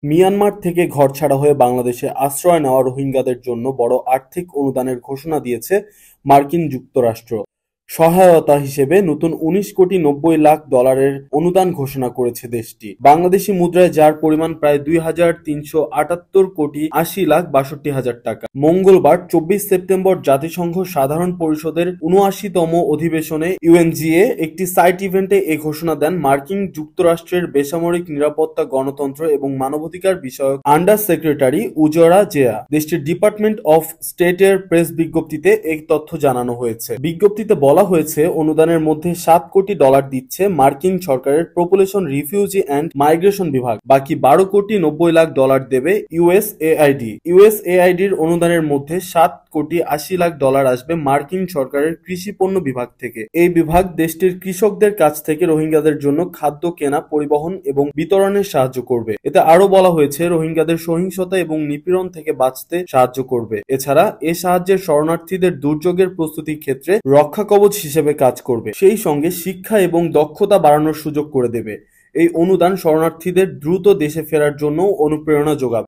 Myanmar থেকে ঘরছাড়া হয়ে বাংলাদেশে আশ্রয় নেওয়া রোহিঙ্গাদের জন্য বড় আর্থিক অনুদানের ঘোষণা দিয়েছে মার্কিন যুক্তরাষ্ট্র। সহায়তা হিসেবে নতুন ১৯,৯০,০০,০০০ অনুদান ঘোষণা করেছে দেশটি। বাংলাদেশি মুদ্রায় যার পরিমাণ প্রায় ২,৩৭৮,৮০,৬২,৬২ টাকা। মঙ্গলবার ২৪ সেপ্টেম্বর জাতিসংঘ সাধারণ পরিষদের ৭৯তম অধিবেশনে ইউএনজিএ একটি সাইট ইভেন্টে এ ঘোষণা দেন মার্কিন যুক্তরাষ্ট্রের বেসামরিক নিরাপত্তা, গণতন্ত্র এবং মানবাধিকার বিষয়ক আন্ডার সেক্রেটারি উজরা জেয়া। দেশটির ডিপার্টমেন্ট অফ স্টেটের প্রেস বিজ্ঞপ্তিতে এই তথ্য জানানো হয়েছে। বিজ্ঞপ্তিতে বলা হয়েছে, অনুদানের মধ্যে $৭ কোটি দিচ্ছে মার্কিন সরকারের পপুলেশন, রিফিউজি অ্যান্ড মাইগ্রেশন বিভাগ। বাকি $১২,৯০,০০,০০০ দেবে ইউএসএআইডি। ইউএসএআইডির অনুদানের মধ্যে $৭,৮০,০০,০০০ আসবে মার্কিন সরকারের কৃষি পণ্য বিভাগ থেকে। এই বিভাগ দেশটির কৃষকদের কাছ থেকে রোহিঙ্গাদের জন্য খাদ্য কেনা, পরিবহন এবং বিতরণে সাহায্য করবে। এতে আরও বলা হয়েছে, রোহিঙ্গাদের সহিংসতা এবং নিপীড়ন থেকে বাঁচতে সাহায্য করবে। এছাড়া এ সাহায্যের শরণার্থীদের দুর্যোগের প্রস্তুতির ক্ষেত্রে রক্ষা কবচ হিসেবে কাজ করবে। সেই সঙ্গে শিক্ষা এবং দক্ষতা বাড়ানোর সুযোগ করে দেবে। এই অনুদান শরণার্থীদের দ্রুত দেশে ফেরার জন্য অনুপ্রেরণা যোগাবে।